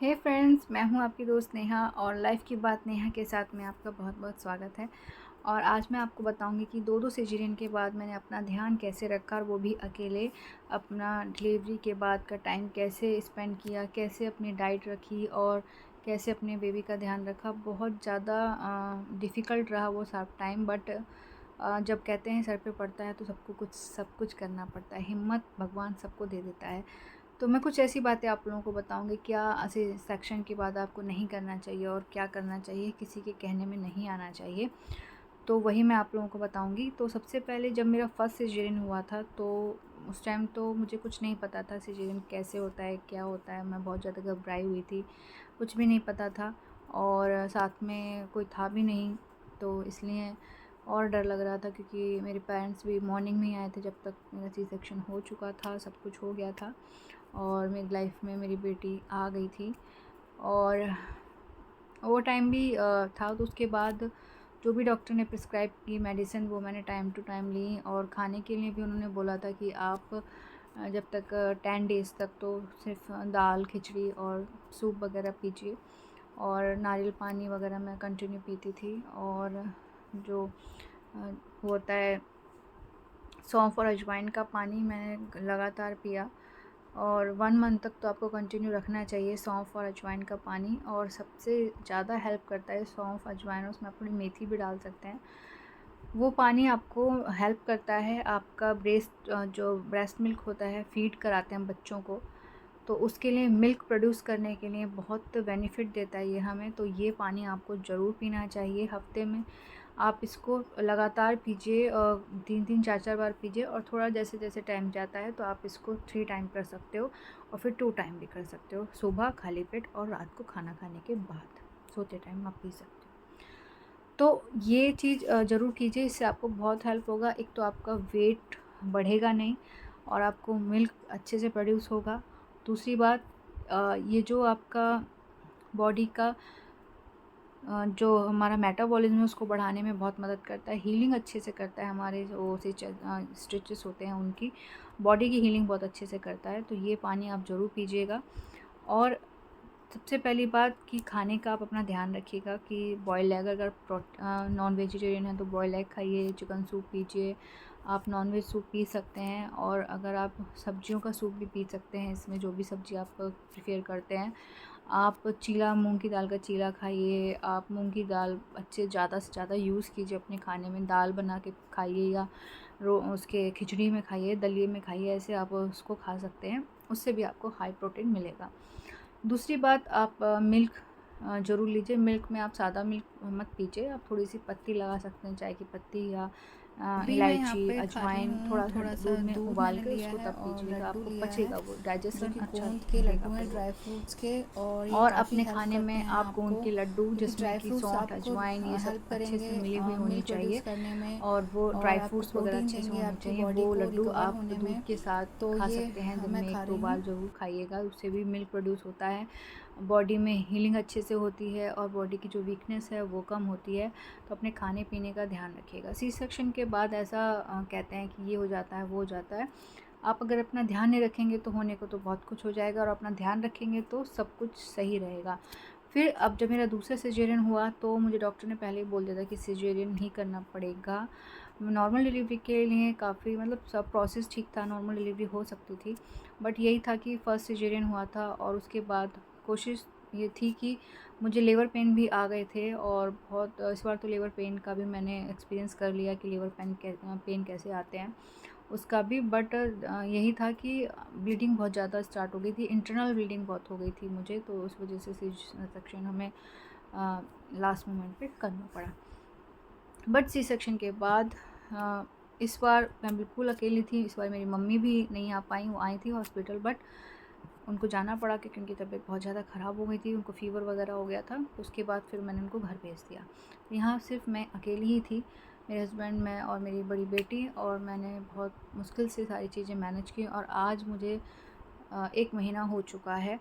हे friends, मैं हूं आपकी दोस्त नेहा और लाइफ की बात नेहा के साथ में आपका बहुत बहुत स्वागत है। और आज मैं आपको बताऊंगी कि दो सिजेरियन के बाद मैंने अपना ध्यान कैसे रखा और वो भी अकेले। अपना डिलीवरी के बाद का टाइम कैसे स्पेंड किया, कैसे अपनी डाइट रखी और कैसे अपने बेबी का ध्यान रखा। बहुत ज़्यादा डिफ़िकल्ट रहा वो सब टाइम, बट जब कहते हैं सर पे पड़ता है तो सब कुछ करना पड़ता है। हिम्मत भगवान सबको दे देता है। तो मैं कुछ ऐसी बातें आप लोगों को बताऊंगी, क्या ऐसे सेक्शन के बाद आपको नहीं करना चाहिए और क्या करना चाहिए, किसी के कहने में नहीं आना चाहिए। तो वही मैं आप लोगों को बताऊंगी। तो सबसे पहले जब मेरा फर्स्ट सिजेरियन हुआ था तो उस टाइम तो मुझे कुछ नहीं पता था सिजेरियन कैसे होता है, क्या होता है। मैं बहुत ज़्यादा घबराई हुई थी, कुछ भी नहीं पता था और साथ में कोई था भी नहीं, तो इसलिए और डर लग रहा था क्योंकि मेरे पेरेंट्स भी मॉर्निंग में ही आए थे जब तक मेरा सी सेक्शन हो चुका था, सब कुछ हो गया था और मेरी लाइफ में मेरी बेटी आ गई थी। और वो टाइम भी था। तो उसके बाद जो भी डॉक्टर ने प्रिस्क्राइब की मेडिसिन वो मैंने टाइम टू टाइम ली, और खाने के लिए भी उन्होंने बोला था कि आप जब तक 10 डेज़ तक तो सिर्फ दाल खिचड़ी और सूप वगैरह पीजिए, और नारियल पानी वगैरह मैं कंटिन्यू पीती थी। और जो होता है सौंफ और अजवाइन का पानी मैंने लगातार पिया, और 1 मंथ तक तो आपको कंटिन्यू रखना चाहिए सौंफ और अजवाइन का पानी। और सबसे ज़्यादा हेल्प करता है सौंफ अजवाइन, उसमें आप थोड़ी मेथी भी डाल सकते हैं। वो पानी आपको हेल्प करता है। आपका जो ब्रेस्ट मिल्क होता है, फीड कराते हैं बच्चों को, तो उसके लिए मिल्क प्रोड्यूस करने के लिए बहुत बेनिफिट देता है ये हमें। तो ये पानी आपको ज़रूर पीना चाहिए। हफ्ते में आप इसको लगातार पीजिए, 3-3 4-4 बार पीजिए, और थोड़ा जैसे जैसे टाइम जाता है तो आप इसको 3 टाइम कर सकते हो और फिर 2 टाइम भी कर सकते हो, सुबह खाली पेट और रात को खाना खाने के बाद सोते टाइम आप पी सकते हो। तो ये चीज़ ज़रूर कीजिए, इससे आपको बहुत हेल्प होगा। एक तो आपका वेट बढ़ेगा नहीं और आपको मिल्क अच्छे से प्रोड्यूस होगा। दूसरी बात, ये जो आपका बॉडी का जो हमारा मेटाबॉलिज्म है उसको बढ़ाने में बहुत मदद करता है, हीलिंग अच्छे से करता है। हमारे जो स्टिचेस होते हैं उनकी बॉडी की हीलिंग बहुत अच्छे से करता है। तो ये पानी आप ज़रूर पीजिएगा। और सबसे पहली बात कि खाने का आप अपना ध्यान रखिएगा कि बॉयल एग, अगर नॉन वेजिटेरियन है तो बॉयल एग खाइए, चिकन सूप पीजिए, आप नॉन वेज सूप पी सकते हैं। और अगर आप सब्जियों का सूप भी पी सकते हैं, इसमें जो भी सब्ज़ी आप प्रिफेयर करते हैं। आप चीला, मूंग की दाल का चीला खाइए। आप मूंग की दाल ज़्यादा से ज़्यादा यूज़ कीजिए अपने खाने में, दाल बना के खाइए या उसके खिचड़ी में खाइए, दलिए में खाइए, ऐसे आप उसको खा सकते हैं। उससे भी आपको हाई प्रोटीन मिलेगा। दूसरी बात, आप मिल्क ज़रूर लीजिए। मिल्क में आप सादा मिल्क मत पीजिए, आप थोड़ी सी पत्ती लगा सकते हैं, चाय की पत्ती या अभी मैं यहाँ इलायची, पे खा रही अजवाइन, हूँ, थोड़ा-सा थोड़ा सा दूध में दूध उबाल मैंने के लिया उसको है तब और पीजिएगा, लड्डू आपको लिया है, पचेगा, वो जो डाइजेशन कि अच्छा गोंद के देगा लड्डू हैं, फिर वो। ड्राई फ्रूट्स के। और ये और काफ़ी अपने हेल्प खाने करते में हैं आप गोंद आपको, के लड्डू क्योंकि जिसमें ड्राई कि फ्रूट्स सौंठ, आपको अजवाइन, ये सब हेल्प अच्छे से करेंगे मिली हुई होनी मिल्क चाहिए, प्रोड्यूस करने में, और वो और ड्राई आपको फ्रूट्स वगैरह प्रोटीन अच्छे से देंगे होने आपकी चाहिए। बॉडी वो को लड्डू रिकवर आप होने दूध में। के साथ तो खा ये सकते हैं, दिन मैं में खा 1-2 रही बार हूँ। ज़रूर खाइएगा, उससे भी मिल्क प्रोड्यूस होता है। बॉडी में हीलिंग अच्छे से होती है और बॉडी की जो वीकनेस है वो कम होती है। तो अपने खाने पीने का ध्यान रखिएगा। सी सेक्शन के बाद ऐसा कहते हैं कि ये हो जाता है, वो हो जाता है। आप अगर अपना ध्यान नहीं रखेंगे तो होने को तो बहुत कुछ हो जाएगा, और अपना ध्यान रखेंगे तो सब कुछ सही रहेगा। फिर अब जब मेरा दूसरा सिजेरियन हुआ तो मुझे डॉक्टर ने पहले ही बोल दिया था कि सिजेरियन ही करना पड़ेगा। नॉर्मल डिलीवरी के लिए काफ़ी, मतलब सब प्रोसेस ठीक था, नॉर्मल डिलीवरी हो सकती थी। बट यही था कि फ़र्स्ट सिजेरियन हुआ था, और उसके बाद कोशिश ये थी कि मुझे लेबर पेन भी आ गए थे, और बहुत इस बार तो लेबर पेन का भी मैंने एक्सपीरियंस कर लिया कि लेबर पेन कैसे आते हैं उसका भी। बट यही था कि ब्लीडिंग बहुत ज़्यादा स्टार्ट हो गई थी, इंटरनल ब्लीडिंग बहुत हो गई थी मुझे, तो उस वजह से सी सेक्शन हमें लास्ट मोमेंट पे करना पड़ा। बट सी सेक्शन के बाद इस बार मैं बिल्कुल अकेली थी। इस बार मेरी मम्मी भी नहीं आ पाई, वो आई थी हॉस्पिटल, बट उनको जाना पड़ा क्योंकि उनकी तबीयत बहुत ज़्यादा ख़राब हो गई थी, उनको फ़ीवर वगैरह हो गया था। उसके बाद फिर मैंने उनको घर भेज दिया। यहाँ सिर्फ मैं अकेली ही थी, मेरे हस्बैंड, मैं और मेरी बड़ी बेटी, और मैंने बहुत मुश्किल से सारी चीज़ें मैनेज की। और आज मुझे 1 महीना हो चुका है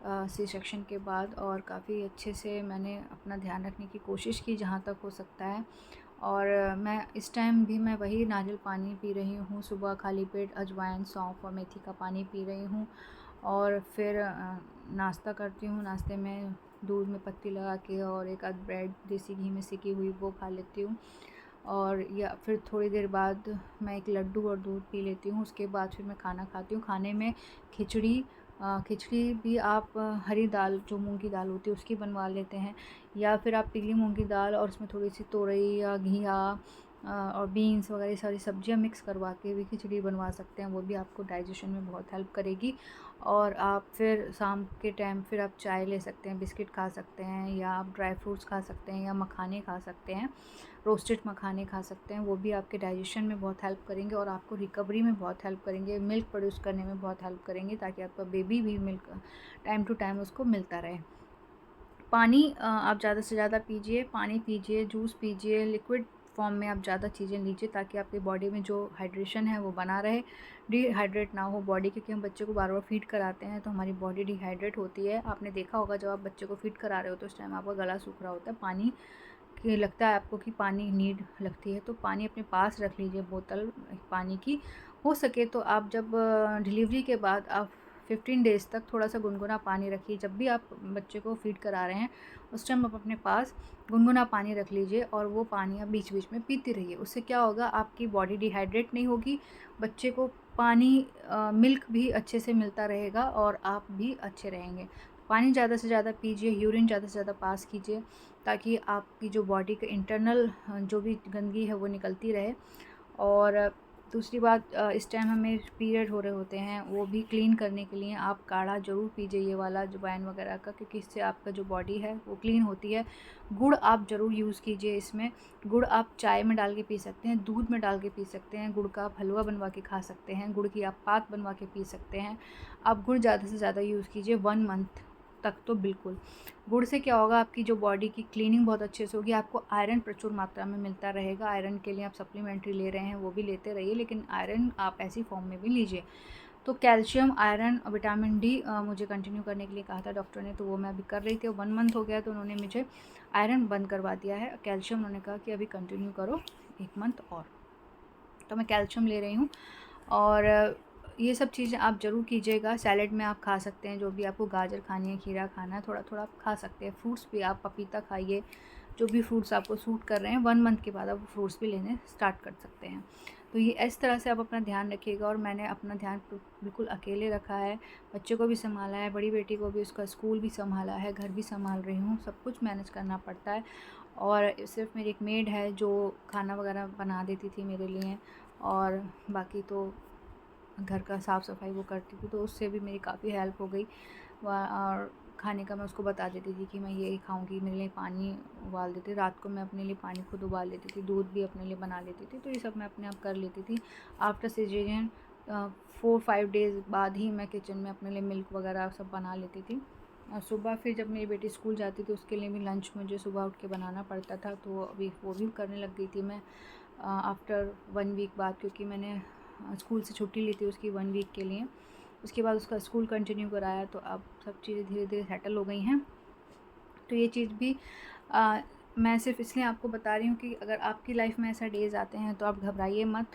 सी सेक्शन के बाद, और काफ़ी अच्छे से मैंने अपना ध्यान रखने की कोशिश की जहाँ तक हो सकता है। और मैं इस टाइम भी मैं वही नारियल पानी पी रही हूँ, सुबह खाली पेट अजवाइन, सौंफ और मेथी का पानी पी रही हूँ। और फिर नाश्ता करती हूँ। नाश्ते में दूध में पत्ती लगा के और एक आध ब्रेड देसी घी में सेकी हुई वो खा लेती हूँ। और या फिर थोड़ी देर बाद मैं एक लड्डू और दूध पी लेती हूँ। उसके बाद फिर मैं खाना खाती हूँ। खाने में खिचड़ी भी आप हरी दाल जो मूंग की दाल होती है उसकी बनवा लेते हैं, या फिर आप पीली मूंग की दाल और उसमें थोड़ी सी तोरई या घिया और बीन्स वगैरह सारी सब्जियां मिक्स करवा के भी खिचड़ी बनवा सकते हैं। वो भी आपको डाइजेशन में बहुत हेल्प करेगी। और आप फिर शाम के टाइम फिर आप चाय ले सकते हैं, बिस्किट खा सकते हैं, या आप ड्राई फ्रूट्स खा सकते हैं, या मखाने खा सकते हैं, रोस्टेड मखाने खा सकते हैं। वो भी आपके डाइजेशन में बहुत हेल्प करेंगे और आपको रिकवरी में बहुत हेल्प करेंगे, मिल्क प्रोड्यूस करने में बहुत हेल्प करेंगे, ताकि आपका बेबी भी मिल्क टाइम टू टाइम उसको मिलता रहे। पानी आप ज़्यादा से ज़्यादा पीजिए, पानी पीजिए, जूस पीजिए, लिक्विड फॉर्म में आप ज़्यादा चीज़ें लीजिए, ताकि आपकी बॉडी में जो हाइड्रेशन है वो बना रहे, डिहाइड्रेट ना हो बॉडी। क्योंकि हम बच्चे को बार बार फीड कराते हैं तो हमारी बॉडी डिहाइड्रेट होती है। आपने देखा होगा जब आप बच्चे को फीड करा रहे हो तो उस टाइम आपका गला सूख रहा होता है, पानी कि लगता है आपको कि पानी नीड लगती है, तो पानी अपने पास रख लीजिए, बोतल पानी की। हो सके तो आप जब डिलीवरी के बाद आप 15 डेज़ तक थोड़ा सा गुनगुना पानी रखिए। जब भी आप बच्चे को फीड करा रहे हैं उस टाइम आप अपने पास गुनगुना पानी रख लीजिए और वो पानी आप बीच बीच में पीती रहिए। उससे क्या होगा, आपकी बॉडी डिहाइड्रेट नहीं होगी, बच्चे को पानी मिल्क भी अच्छे से मिलता रहेगा और आप भी अच्छे रहेंगे। पानी ज़्यादा से ज़्यादा पीजिए, यूरिन ज़्यादा से ज़्यादा पास कीजिए, ताकि आपकी जो बॉडी के इंटरनल जो भी गंदगी है वो निकलती रहे। और दूसरी बात, इस टाइम हमें पीरियड हो रहे होते हैं, वो भी क्लीन करने के लिए आप काढ़ा ज़रूर पीजिए, ये वाला अजवाइन वगैरह का, क्योंकि इससे आपका जो बॉडी है वो क्लीन होती है। गुड़ आप ज़रूर यूज़ कीजिए इसमें। गुड़ आप चाय में डाल के पी सकते हैं, दूध में डाल के पी सकते हैं, गुड़ का आप हलवा बनवा के खा सकते हैं, गुड़ की आप पाक बनवा के पी सकते हैं। आप गुड़ ज़्यादा से ज़्यादा यूज़ कीजिए 1 मंथ तक तो बिल्कुल। गुड़ से क्या होगा, आपकी जो बॉडी की क्लीनिंग बहुत अच्छे से होगी, आपको आयरन प्रचुर मात्रा में मिलता रहेगा। आयरन के लिए आप सप्लीमेंट्री ले रहे हैं वो भी लेते रहिए, लेकिन आयरन आप ऐसी फॉर्म में भी लीजिए। तो कैल्शियम, आयरन, विटामिन डी मुझे कंटिन्यू करने के लिए कहा था डॉक्टर ने, तो वो मैं अभी कर रही थी। 1 मंथ हो गया तो उन्होंने मुझे आयरन बंद करवा दिया है। कैल्शियम उन्होंने कहा कि अभी कंटिन्यू करो 1 मंथ और, तो मैं कैल्शियम ले रही हूँ। और ये सब चीज़ें आप ज़रूर कीजिएगा। सैलेड में आप खा सकते हैं, जो भी आपको गाजर खानी है, खीरा खाना है, थोड़ा थोड़ा आप खा सकते हैं। फ्रूट्स भी आप पपीता खाइए, जो भी फ्रूट्स आपको सूट कर रहे हैं 1 मंथ के बाद आप फ्रूट्स भी लेने स्टार्ट कर सकते हैं। तो ये इस तरह से आप अपना ध्यान रखिएगा। और मैंने अपना ध्यान बिल्कुल अकेले रखा है, बच्चे को भी संभाला है, बड़ी बेटी को भी, उसका स्कूल भी संभाला है, घर भी संभाल रही हूँ, सब कुछ मैनेज करना पड़ता है। और सिर्फ मेरी एक मेड है जो खाना वगैरह बना देती थी मेरे लिए, और बाकी तो घर का साफ़ सफाई वो करती थी, तो उससे भी मेरी काफ़ी हेल्प हो गई। और खाने का मैं उसको बता देती थी कि मैं ये खाऊंगी, मेरे लिए पानी उबाल देती, रात को मैं अपने लिए पानी खुद उबाल लेती थी, दूध भी अपने लिए बना लेती थी। तो ये सब मैं अपने आप कर लेती थी। आफ्टर सिजेरियन 4-5 डेज़ बाद ही मैं किचन में अपने लिए मिल्क वगैरह सब बना लेती थी। और सुबह फिर जब मेरी बेटी स्कूल जाती थी उसके लिए भी लंच मुझे सुबह उठ के बनाना पड़ता था, तो अभी वो भी करने लग गई थी मैं आफ्टर 1 वीक बाद, क्योंकि मैंने स्कूल से छुट्टी ली थी उसकी 1 वीक के लिए। उसके बाद उसका स्कूल कंटिन्यू कराया, तो अब सब चीज़ें धीरे धीरे सेटल हो गई हैं। तो ये चीज़ भी मैं सिर्फ इसलिए आपको बता रही हूँ कि अगर आपकी लाइफ में ऐसा डेज़ आते हैं तो आप घबराइए मत,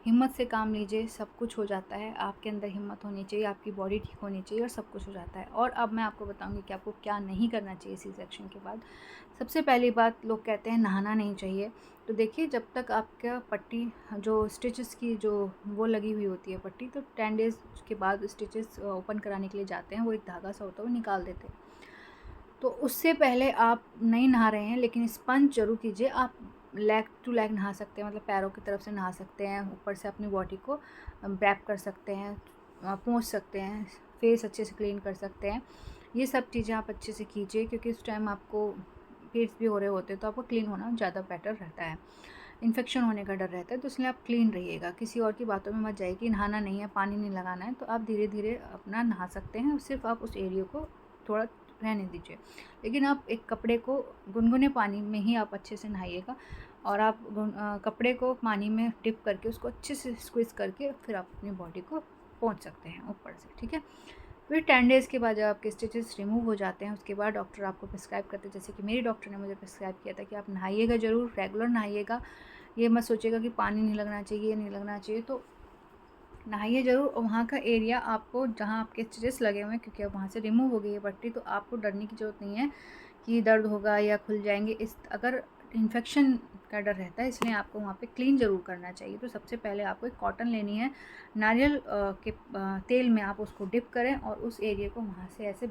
हिम्मत से काम लीजिए, सब कुछ हो जाता है। आपके अंदर हिम्मत होनी चाहिए, आपकी बॉडी ठीक होनी चाहिए और सब कुछ हो जाता है। और अब मैं आपको बताऊंगी कि आपको क्या नहीं करना चाहिए सी सेक्शन के बाद। सबसे पहली बात, लोग कहते हैं नहाना नहीं चाहिए। तो देखिए, जब तक आपका पट्टी जो स्टिचेस की जो वो लगी हुई होती है पट्टी, तो 10 डेज़ के बाद स्टिचेस ओपन कराने के लिए जाते हैं, वो एक धागा सा होता है वो निकाल देते हैं। तो उससे पहले आप नहीं नहा रहे हैं, लेकिन स्पंज जरूर कीजिए। आप लेग टू लेग नहा सकते हैं, मतलब पैरों की तरफ से नहा सकते हैं, ऊपर से अपनी बॉडी को रैप कर सकते हैं, पोंछ सकते हैं, फेस अच्छे से क्लीन कर सकते हैं। ये सब चीज़ें आप अच्छे से कीजिए, क्योंकि उस टाइम आपको पीरियड्स भी हो रहे होते हैं, तो आपको क्लीन होना ज़्यादा बेटर रहता है। इन्फेक्शन होने का डर रहता है, तो इसलिए आप क्लीन रहिएगा। किसी और की बातों में मत जाइए कि नहाना नहीं है, पानी नहीं लगाना है, तो आप धीरे धीरे अपना नहा सकते हैं। सिर्फ आप उस एरिया को थोड़ा रहने दीजिए, लेकिन आप एक कपड़े को गुनगुने पानी में ही आप अच्छे से नहाइएगा। और आप कपड़े को पानी में डिप करके उसको अच्छे से स्क्वीज़ करके फिर आप अपनी बॉडी को पोंछ सकते हैं ऊपर से, ठीक है। फिर 10 डेज़ के बाद जब आपके स्टिचेस रिमूव हो जाते हैं, उसके बाद डॉक्टर आपको प्रिस्क्राइब करते हैं, जैसे कि मेरी डॉक्टर ने मुझे प्रिस्क्राइब किया था कि आप नहाइएगा ज़रूर, रेगुलर नहाइएगा। ये मत सोचिएगा कि पानी नहीं लगना चाहिए, नहीं लगना चाहिए। तो नहाइए ज़रूर। और वहाँ का एरिया आपको जहाँ आपके स्टिचेस लगे हुए हैं, क्योंकि अब वहाँ से रिमूव हो गई है पट्टी, तो आपको डरने की ज़रूरत नहीं है कि दर्द होगा या खुल जाएंगे। इस अगर इन्फेक्शन का डर रहता है, इसलिए आपको वहाँ पे क्लीन ज़रूर करना चाहिए। तो सबसे पहले आपको एक कॉटन लेनी है, नारियल के तेल में आप उसको डिप करें और उस एरिया को वहाँ से ऐसे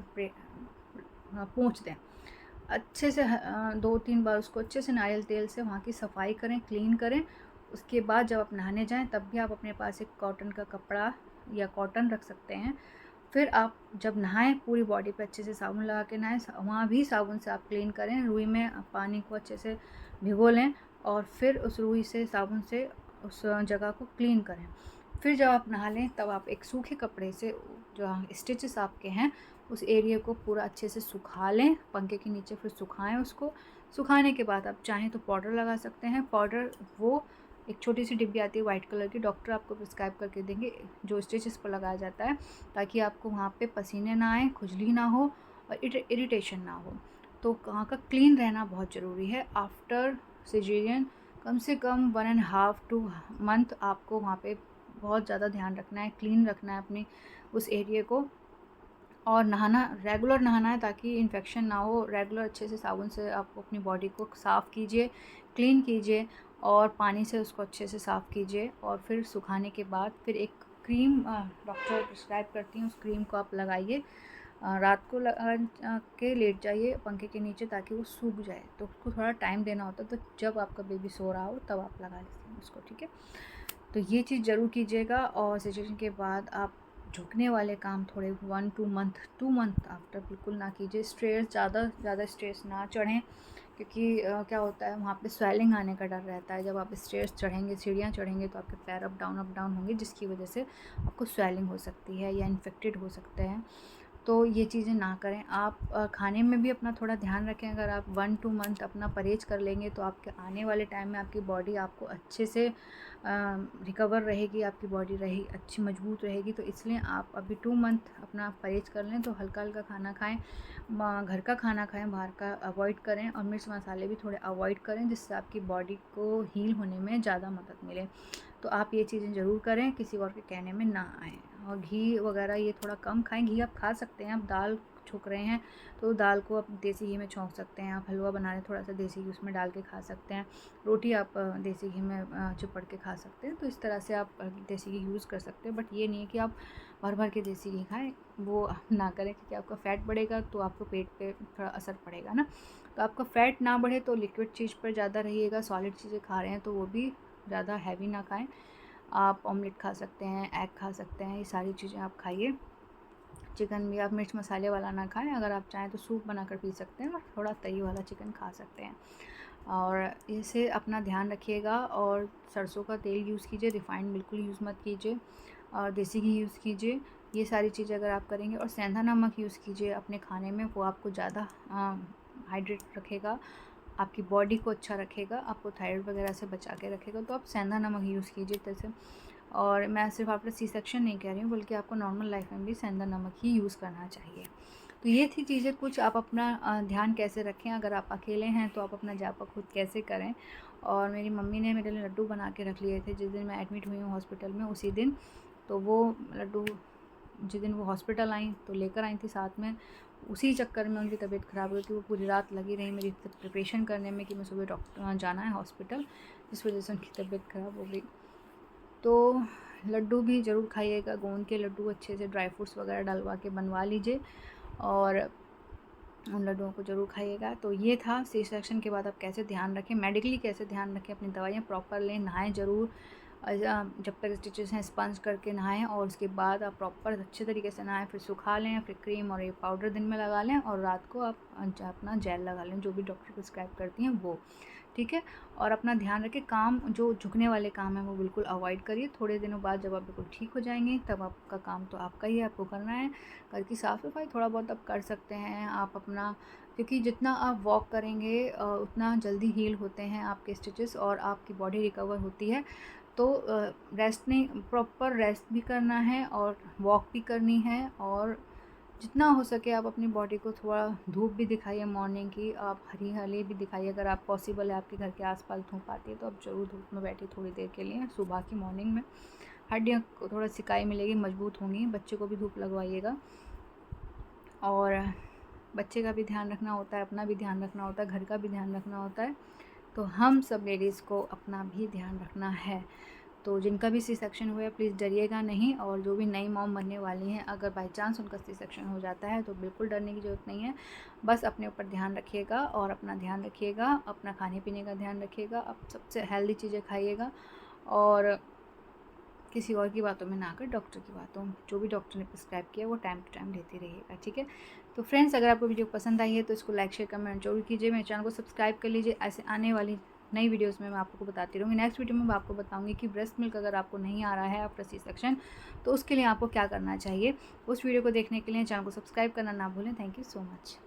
पोंछ दें अच्छे से। 2-3 बार उसको अच्छे से नारियल तेल से वहाँ की सफाई करें, क्लीन करें। उसके बाद जब आप नहाने जाएं तब भी आप अपने पास एक कॉटन का कपड़ा या कॉटन रख सकते हैं। फिर आप जब नहाएं पूरी बॉडी पे अच्छे से साबुन लगा के नहाएं, वहाँ भी साबुन से आप क्लीन करें। रुई में पानी को अच्छे से भिगो लें और फिर उस रुई से साबुन से उस जगह को क्लीन करें। फिर जब आप नहा लें तब आप एक सूखे कपड़े से जो स्टिचेस आपके हैं उस एरिया को पूरा अच्छे से सुखा लें पंखे के नीचे। फिर सुखाएं उसको। सुखाने के बाद आप चाहें तो पाउडर लगा सकते हैं। पाउडर वो एक छोटी सी डिब्बी आती है वाइट कलर की, डॉक्टर आपको प्रिस्क्राइब करके देंगे, जो स्टिचेस पर लगाया जाता है, ताकि आपको वहाँ पे पसीने ना आए, खुजली ना हो और इरिटेशन ना हो। तो वहाँ का क्लीन रहना बहुत ज़रूरी है। आफ्टर सिजेरियन कम से कम 1.5 to मंथ आपको वहाँ पे बहुत ज़्यादा ध्यान रखना है, क्लीन रखना है अपनी उस एरिया को। और नहाना, रेगुलर नहाना है ताकि इन्फेक्शन ना हो। रेगुलर अच्छे से साबुन से आप अपनी बॉडी को साफ़ कीजिए, क्लीन कीजिए और पानी से उसको अच्छे से साफ़ कीजिए। और फिर सुखाने के बाद फिर एक क्रीम डॉक्टर प्रिस्क्राइब करती हैं, उस क्रीम को आप लगाइए। रात को लगा के लेट जाइए पंखे के नीचे ताकि वो सूख जाए। तो उसको थोड़ा टाइम देना होता है, तो जब आपका बेबी सो रहा हो तब आप लगा लीजिए उसको, ठीक है। तो ये चीज़ ज़रूर कीजिएगा। और सिचुएशन के बाद आप झुकने वाले काम थोड़े 2 मंथ आफ्टर बिल्कुल ना कीजिए। ज़्यादा स्ट्रेस ना चढ़ें, क्योंकि क्या होता है वहाँ पे स्वेलिंग आने का डर रहता है। जब आप स्टेयर्स चढ़ेंगे, सीढ़ियाँ चढ़ेंगे, तो आपके पैर अप डाउन होंगे, जिसकी वजह से आपको स्वेलिंग हो सकती है या इन्फेक्टेड हो सकते हैं। तो ये चीज़ें ना करें। आप खाने में भी अपना थोड़ा ध्यान रखें। अगर आप 1-2 मंथ अपना परहेज़ कर लेंगे तो आपके आने वाले टाइम में आपकी बॉडी आपको अच्छे से रिकवर रहेगी, आपकी बॉडी रही अच्छी मजबूत रहेगी। तो इसलिए आप अभी 2 मंथ अपना परहेज़ कर लें। तो हल्का खाना खाएं, घर का खाना खाएं, बाहर का अवॉइड करें और मिर्च मसाले भी थोड़े अवॉइड करें, जिससे आपकी बॉडी को हील होने में ज़्यादा मदद मिले। तो आप ये चीज़ें ज़रूर करें, किसी और के कहने में ना आएँ। और घी वगैरह ये थोड़ा कम खाएं। घी आप खा सकते हैं, आप दाल छौंक रहे हैं तो दाल को आप देसी घी में छौंक सकते हैं। आप हलवा बना रहे हैं, थोड़ा सा देसी घी उसमें डाल के खा सकते हैं। रोटी आप देसी घी में चिपड़ के खा सकते हैं। तो इस तरह से आप देसी घी यूज़ कर सकते हैं। बट ये नहीं है कि आप भर के देसी घी खाएँ, वो ना करें, क्योंकि आपका फ़ैट बढ़ेगा तो आपको पेट पे थोड़ा असर पड़ेगा ना। तो आपका फ़ैट ना बढ़े तो लिक्विड चीज़ पर ज़्यादा रहिएगा। सॉलिड चीज़ें खा रहे हैं तो वो भी ज़्यादा हैवी ना खाएँ। आप ऑमलेट खा सकते हैं, एग खा सकते हैं, ये सारी चीज़ें आप खाइए। चिकन भी आप मिर्च मसाले वाला ना खाएं। अगर आप चाहें तो सूप बनाकर पी सकते हैं और थोड़ा तरी वाला चिकन खा सकते हैं। और इसे अपना ध्यान रखिएगा। और सरसों का तेल यूज़ कीजिए, रिफाइंड बिल्कुल यूज़ मत कीजिए, और देसी घी यूज़ कीजिए। ये सारी चीज़ें अगर आप करेंगे, और सेंधा नमक यूज़ कीजिए अपने खाने में, वो आपको ज़्यादा हाइड्रेट रखेगा, आपकी बॉडी को अच्छा रखेगा, आपको थायराइड वगैरह से बचा के रखेगा। तो आप सेंधा नमक यूज़ कीजिए जैसे। और मैं सिर्फ आफ्टर सी सेक्शन नहीं कह रही हूँ, बल्कि आपको नॉर्मल लाइफ में भी सेंधा नमक ही यूज़ करना चाहिए। तो ये थी चीज़ें कुछ। आप अपना ध्यान कैसे रखें, अगर आप अकेले हैं तो आप अपना जापा खुद कैसे करें। और मेरी मम्मी ने मेरे लिए लड्डू बना के रख लिए थे जिस दिन मैं एडमिट हुई हूँ हॉस्पिटल में, उसी दिन। तो वो लड्डू जिस दिन वो हॉस्पिटल आई तो लेकर आई थी साथ में। उसी चक्कर में उनकी तबीयत ख़राब हुई थी। वो पूरी रात लगी रही मेरी प्रिपरेशन करने में कि मैं सुबह डॉक्टर जाना है हॉस्पिटल, जिस वजह से उनकी तबीयत ख़राब हो गई। तो लड्डू भी ज़रूर खाइएगा, गोंद के लड्डू अच्छे से ड्राई फ्रूट्स वगैरह डलवा के बनवा लीजिए और उन लड्डुओं को ज़रूर खाइएगा। तो ये था सी सेक्शन के बाद आप कैसे ध्यान रखें, मेडिकली कैसे ध्यान रखें, अपनी दवाइयाँ प्रॉपर लें, नहाएं ज़रूर। जब तक स्टिचेस हैं स्पंज करके नहाएं, और उसके बाद आप प्रॉपर अच्छे तरीके से नहाएं, फिर सुखा लें, फिर क्रीम और ये पाउडर दिन में लगा लें, और रात को आप अपना जेल लगा लें, जो भी डॉक्टर प्रिस्क्राइब करती हैं वो, ठीक है। और अपना ध्यान रखें, काम जो झुकने वाले काम हैं वो बिल्कुल अवॉइड करिए। थोड़े दिनों बाद जब आप बिल्कुल ठीक हो जाएंगे तब आपका काम तो आपका ही है, आपको करना है। घर की साफ़ सफाई थोड़ा बहुत आप कर सकते हैं आप अपना, क्योंकि जितना आप वॉक करेंगे उतना जल्दी हील होते हैं आपके स्टिचेस और आपकी बॉडी रिकवर होती है। तो रेस्ट नहीं, प्रॉपर रेस्ट भी करना है और वॉक भी करनी है। और जितना हो सके आप अपनी बॉडी को थोड़ा धूप भी दिखाइए मॉर्निंग की, आप हरी भी दिखाइए। अगर आप पॉसिबल है आपके घर के आसपास धूप आती है तो आप ज़रूर धूप में बैठिए थोड़ी देर के लिए सुबह की मॉर्निंग में, हड्डियों को थोड़ा सिकाई मिलेगी, मजबूत होंगी। बच्चे को भी धूप लगवाइएगा और बच्चे का भी ध्यान रखना होता है, अपना भी ध्यान रखना होता है, घर का भी ध्यान रखना होता है। तो हम सब लेडीज़ को अपना भी ध्यान रखना है। तो जिनका भी सी सेक्शन हुआ है प्लीज़ डरिएगा नहीं, और जो भी नई मॉम बनने वाली हैं अगर बाई चांस उनका सी सेक्शन हो जाता है तो बिल्कुल डरने की ज़रूरत नहीं है। बस अपने ऊपर ध्यान रखिएगा और अपना ध्यान रखिएगा, अपना खाने पीने का ध्यान रखिएगा, अब सबसे हेल्दी चीज़ें खाइएगा और किसी और की बातों में ना आकर डॉक्टर की बातों में, जो भी डॉक्टर ने प्रिस्क्राइब किया वो टाइम टू टाइम लेते रहिएगा, ठीक है। तो फ्रेंड्स, अगर आपको वीडियो पसंद आई है तो इसको लाइक शेयर कमेंट जरूर कीजिए। मेरे चैनल को सब्सक्राइब कर लीजिए। ऐसे आने वाली नई वीडियोस में मैं आपको बताती रहूँगी। नेक्स्ट वीडियो में मैं आपको बताऊँगी कि ब्रेस्ट मिल्क अगर आपको नहीं आ रहा है आफ्टर सी सेक्शन तो उसके लिए आपको क्या करना चाहिए। उस वीडियो को देखने के लिए चैनल को सब्सक्राइब करना ना भूलें। Thank you so much.